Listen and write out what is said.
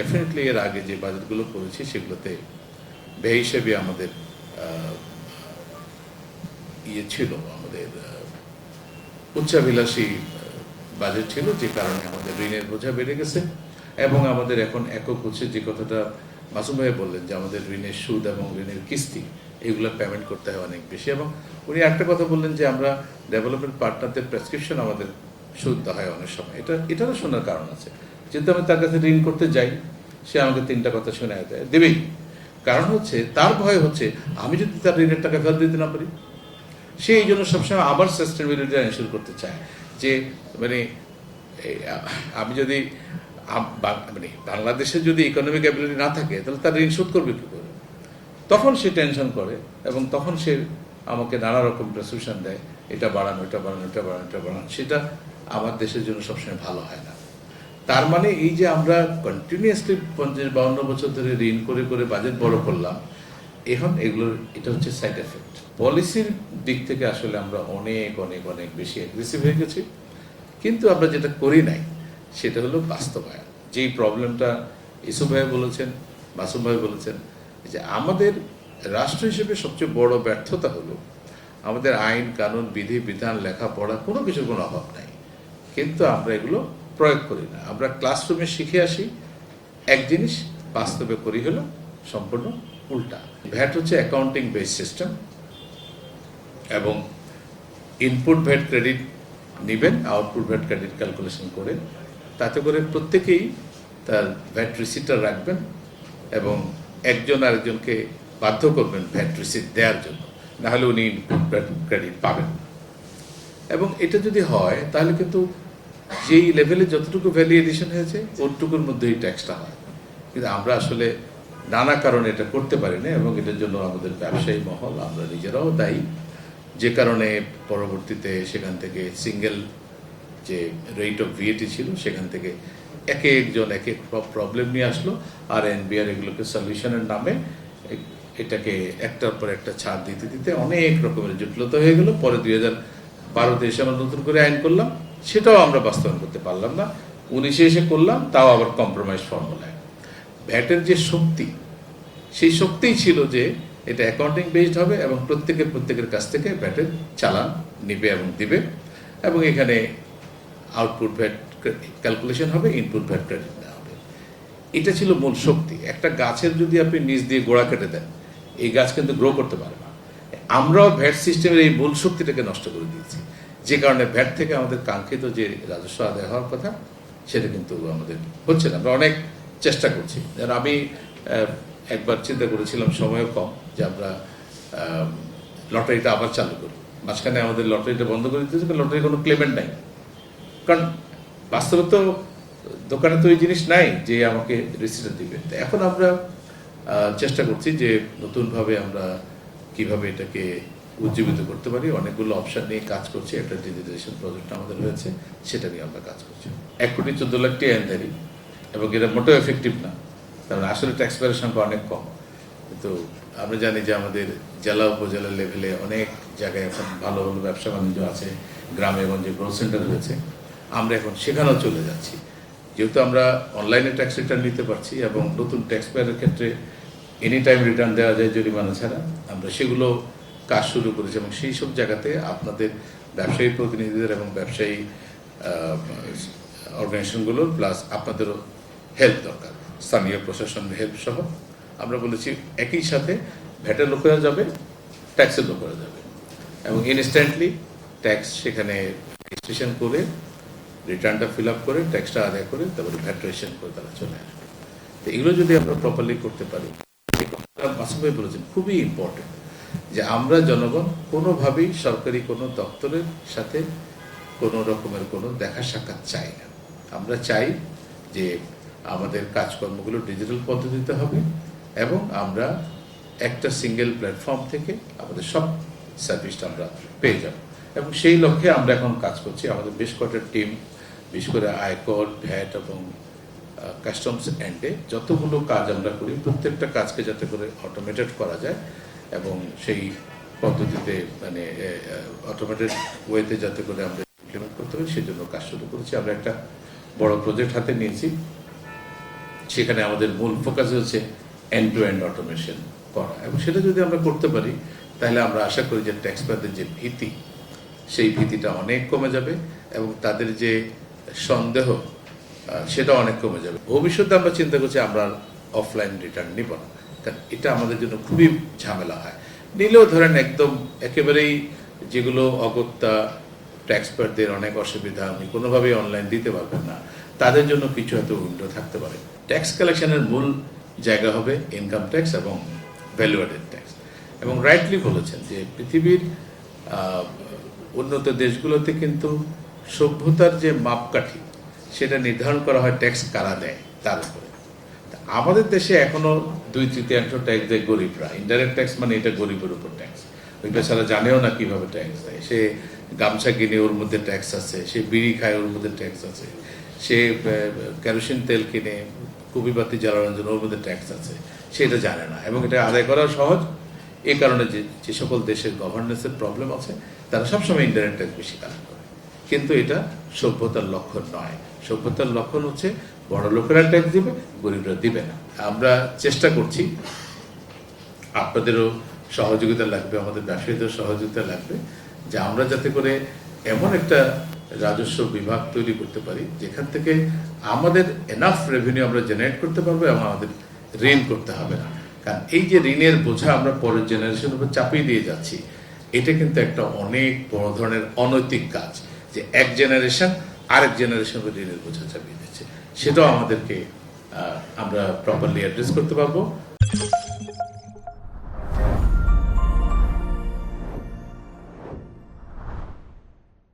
Definitely এর আগে যে বাজেটগুলো করেছি সেগুলোতে ব্যয় হিসেবে আমাদের ইয়ে ছিল, আমাদের উচ্চাভিলাষী বাজেট ছিল, যে কারণে আমাদের ঋণের বোঝা বেড়ে গেছে। এবং আমাদের এখন একক হচ্ছে যে কথাটা মাসুম ভাই বললেন, যে আমাদের ঋণের সুদ এবং ঋণের কিস্তি এগুলো পেমেন্ট করতে হয় অনেক বেশি। এবং উনি একটা কথা বললেন যে আমরা ডেভেলপমেন্ট পার্টনারদের প্রেসক্রিপশন আমাদের সুদ দেওয়া হয় অনেক সময়। এটারও শোনার কারণ আছে, যেহেতু আমি তার কাছে ঋণ করতে যাই, সে আমাকে 3টা কথা শুনে দেবেই। কারণ হচ্ছে তার ভয় হচ্ছে আমি যদি তার ঋণের টাকা ফেরত দিতে না পারি, সে এই জন্য সবসময় আবার সাস্টেনেবিলিটি এনশিওর করতে চায়। যে মানে আমি যদি মানে বাংলাদেশে যদি ইকোনমিক অ্যাবিলিটি না থাকে, তাহলে তার ঋণ শোধ করবে কী করে? তখন সে টেনশন করে এবং তখন সে আমাকে নানা রকম প্রেসক্রিপশন দেয়, এটা বাড়ানো, এটা বাড়ানো, এটা বাড়ানো, এটা বাড়ানো। সেটা আমার দেশের জন্য সবসময় ভালো হয় না। তার মানে এই যে আমরা কন্টিনিউয়াসলি 50-52 বছর ধরে ঋণ করে করে বাজেট বড় করলাম, এখন এগুলোর এটা হচ্ছে সাইড এফেক্ট। পলিসির দিক থেকে আসলে আমরা অনেক অনেক অনেক বেশি অ্যাগ্রেসিভ হয়ে গেছি, কিন্তু আমরা যেটা করি নাই সেটা হলো বাস্তবায়ন। যেই প্রবলেমটা ইসু ভাই বলেছেন, মাসুম ভাই বলেছেন, যে আমাদের রাষ্ট্র হিসেবে সবচেয়ে বড় ব্যর্থতা হলো আমাদের আইন কানুন বিধি বিধান লেখাপড়া কোনো কিছুর কোনো অভাব নাই, কিন্তু আমরা এগুলো প্রয়োগ করি না। আমরা ক্লাসরুমে শিখে আসি এক জিনিস, বাস্তবে করি হলো সম্পূর্ণ উল্টা। ভ্যাট হচ্ছে অ্যাকাউন্টিং বেস সিস্টেম, এবং ইনপুট ভ্যাট ক্রেডিট নেবেন, আউটপুট ভ্যাট ক্রেডিট ক্যালকুলেশন করে, তাতে করে প্রত্যেকেই তার ভ্যাট রিসিটটা রাখবেন এবং একজন আরেকজনকে বাধ্য করবেন ভ্যাট রিসিট দেওয়ার জন্য, নাহলে উনি ইনপুট ভ্যাট ক্রেডিট পাবেন। এবং এটা যদি হয় তাহলে কিন্তু যেই লেভেলে যতটুকু ভ্যালু এডিশন হয়েছে ওটুকুর মধ্যেই ট্যাক্সটা হয়। কিন্তু আমরা আসলে নানা কারণে এটা করতে পারি না, এবং এটার জন্য আমাদের ব্যবসায়ী মহল, আমরা নিজেরাও দায়ী। যে কারণে পরবর্তীতে সেখান থেকে সিঙ্গেল যে রেট অফ ভিএটি ছিল, সেখান থেকে এক একজন এক এক প্রবলেম নিয়ে আসলো, আর এনবিআর এগুলোকে সলিউশনের নামে এটাকে একটার পর একটা ছাড় দিতে দিতে অনেক রকমের জটিলতা হয়ে গেল। পরে 2012-তে এসে আমরা নতুন করে আইন করলাম, সেটাও আমরা বাস্তবায়ন করতে পারলাম না। 19-এ এসে করলাম, তাও আবার কম্প্রোমাইজ ফর্মুলায়। ভ্যাটের যে শক্তি, সেই শক্তিই ছিল যে এটা অ্যাকাউন্টিং বেসড হবে এবং প্রত্যেকের কাছ থেকে ভ্যাটের চালান নিবে এবং দিবে, এবং এখানে আউটপুট ভ্যাট ক্যালকুলেশন হবে, ইনপুট ভ্যাট ক্রেডিট দেওয়া হবে। এটা ছিল মূল শক্তি। একটা গাছের যদি আপনি নিচ দিয়ে গোড়া কেটে দেন, এই গাছ কিন্তু গ্রো করতে পারে না। আমরাও ভ্যাট সিস্টেমের এই মূল শক্তিটাকে নষ্ট করে দিয়েছি, যে কারণে ভ্যাট থেকে আমাদের কাঙ্ক্ষিত যে রাজস্ব আদায় হওয়ার কথা সেটা কিন্তু আমাদের হচ্ছে না। আমরা অনেক চেষ্টা করছি। যেন আমি একবার চিন্তা করেছিলাম, সময়ও কম, যে আমরা লটারিটা আবার চালু করি। মাঝখানে আমাদের লটারিটা বন্ধ করে দিতেছে, লটারির কোনো ক্লেমেন্ট নাই। কারণ বাস্তবে তো দোকানে তো এই জিনিস নাই যে আমাকে রিসিট দিবে। এখন আমরা চেষ্টা করছি যে নতুনভাবে আমরা কিভাবে এটাকে উজ্জীবিত করতে পারি। অনেকগুলো অপশন নিয়ে কাজ করছি। একটা ডিজিটাইজেশন প্রজেক্ট আমাদের হয়েছে, সেটা নিয়ে আমরা কাজ করছি। 1,14,00,000 আইনদারি, এবং এটা মোটেও এফেক্টিভ না, কারণ আসলে ট্যাক্স পেয়ারের সংখ্যা অনেক কম। কিন্তু আমরা জানি যে আমাদের জেলা উপজেলা লেভেলে অনেক জায়গায় এখন ভালো ভালো ব্যবসা বাণিজ্য আছে, গ্রামে গঞ্জে গ্রোথ সেন্টার হয়েছে। আমরা এখন সেখানেও চলে যাচ্ছি, যেহেতু আমরা অনলাইনে ট্যাক্স রিটার্ন নিতে পারছি, এবং নতুন ট্যাক্স পেয়ারের ক্ষেত্রে এনি টাইম রিটার্ন দেওয়া যায় জরিমানা ছাড়া। আমরা সেগুলো কাজ শুরু করেছি, এবং সেই সব জায়গাতে আপনাদের ব্যবসায়ী প্রতিনিধিদের এবং ব্যবসায়ী অর্গানাইজেশনগুলোর প্লাস আপনাদেরও হেল্প দরকার, স্থানীয় প্রশাসনের হেল্প সহ। আমরা বলেছি একই সাথে ভ্যাটের লোকেরা যাবে, ট্যাক্সের লোকেরা যাবে, এবং ইনস্ট্যান্টলি ট্যাক্স সেখানে রেজিস্ট্রেশন করে, রিটার্নটা ফিল আপ করে, ট্যাক্সটা আদায় করে, তারপরে ভ্যাট রেজিস্ট্রেশন করে তারা চলে আসবে। তো এগুলো যদি আমরা প্রপারলি করতে পারি, মাসুম ভাই বলেছেন খুবই ইম্পর্টেন্ট, যে আমরা জনগণ কোনোভাবেই সরকারি কোনো দপ্তরের সাথে কোনো রকমের কোনো দেখা সাক্ষাৎ চাই না। আমরা চাই যে আমাদের কাজকর্মগুলো ডিজিটাল পদ্ধতিতে হবে, এবং আমরা একটা সিঙ্গেল প্ল্যাটফর্ম থেকে আমাদের সব সার্ভিসটা আমরা পেয়ে যাব। এবং সেই লক্ষ্যে আমরা এখন কাজ করছি। আমাদের বেশ কয়েকটা টিম, বিশেষ করে আয়কর, ভ্যাট এবং কাস্টমস এন্ডে যতগুলো কাজ আমরা করি, প্রত্যেকটা কাজকে যাতে করে অটোমেটেড করা যায়, এবং সেই পদ্ধতিতে মানে অটোমেটেড ওয়েতে যাতে করে আমরা ইমপ্লিমেন্ট করতে পারি, সেই জন্য কাজ শুরু করেছি। আমরা একটা বড় প্রজেক্ট হাতে নিয়েছি, সেখানে আমাদের মূল ফোকাস হচ্ছে এন্ড টু এন্ড অটোমেশন করা, এবং সেটা যদি আমরা করতে পারি তাহলে আমরা আশা করি যে ট্যাক্স পেয়ারদের যে ভীতি, সেই ভীতিটা অনেক কমে যাবে এবং তাদের যে সন্দেহ সেটা অনেক কমে যাবে। ভবিষ্যতে আমরা চিন্তা করছি আমরা অফলাইন রিটার্ন নিব না, কারণ এটা আমাদের জন্য খুবই ঝামেলা হয়। নিলেও ধরেন একদম একেবারেই যেগুলো অগত্যা ট্যাক্স পেয়ারদের অনেক অসুবিধা, আমি কোনোভাবেই অনলাইন দিতে পারবেন না, তাদের জন্য কিছু হয়তো উইন্ডো থাকতে পারে। ট্যাক্স কালেকশনের মূল জায়গা হবে ইনকাম ট্যাক্স এবং ভ্যালু অ্যাডেড ট্যাক্স। এবং রাইটলি বলেছেন যে পৃথিবীর উন্নত দেশগুলোতে কিন্তু সভ্যতার যে মাপকাঠি সেটা নির্ধারণ করা হয় ট্যাক্স কারা দেয় তার উপরে। আমাদের দেশে এখনো 2/3 ট্যাক্স দেয় গরিবরা। ইনডাইরেক্ট ট্যাক্স মানে এটা গরিবের উপর ট্যাক্স। ওই বেচারা জানেও না কিভাবে ট্যাক্স দেয়। সে গামছা কিনে ওর মধ্যে ট্যাক্স আছে, সে বিড়ি খায় ওর মধ্যে ট্যাক্স আছে, সে কেরোসিন তেল কিনে কুপিবাতি জ্বালানোর জন্য ওর মধ্যে ট্যাক্স আছে, সে এটা জানে না। এবং এটা আদায় করা সহজ, এই কারণে যে সকল দেশের গভর্নেন্সের প্রবলেম আছে তারা সবসময় ইনডাইরেক্ট ট্যাক্স বেশি কালেক্ট করে। কিন্তু এটা সভ্যতার লক্ষণ নয়। সভ্যতার লক্ষণ হচ্ছে বড় লোকেরা ট্যাক্স দিবে, গরিবরা দিবে না। আমরা চেষ্টা করছি, আপনাদেরও সহযোগিতা লাগবে, আমাদের ব্যবসায়ীদের সহযোগিতা লাগবে, যে আমরা যাতে করে এমন একটা রাজস্ব বিভাগ তৈরি করতে পারি যেখান থেকে আমাদের এনাফ রেভিনিউ আমরা জেনারেট করতে পারবো এবং আমাদের ঋণ করতে হবে না। কারণ এই যে ঋণের বোঝা আমরা পরের জেনারেশনের উপর চাপিয়ে দিয়ে যাচ্ছি, এটা কিন্তু একটা অনেক বড় ধরনের অনৈতিক কাজ, যে এক জেনারেশন আরেক জেনারেশনের উপর ঋণের বোঝা চাপিয়ে দিচ্ছে। সেটাও আমাদেরকে আমরা প্রপারলি অ্যাড্রেস করতে পারবো।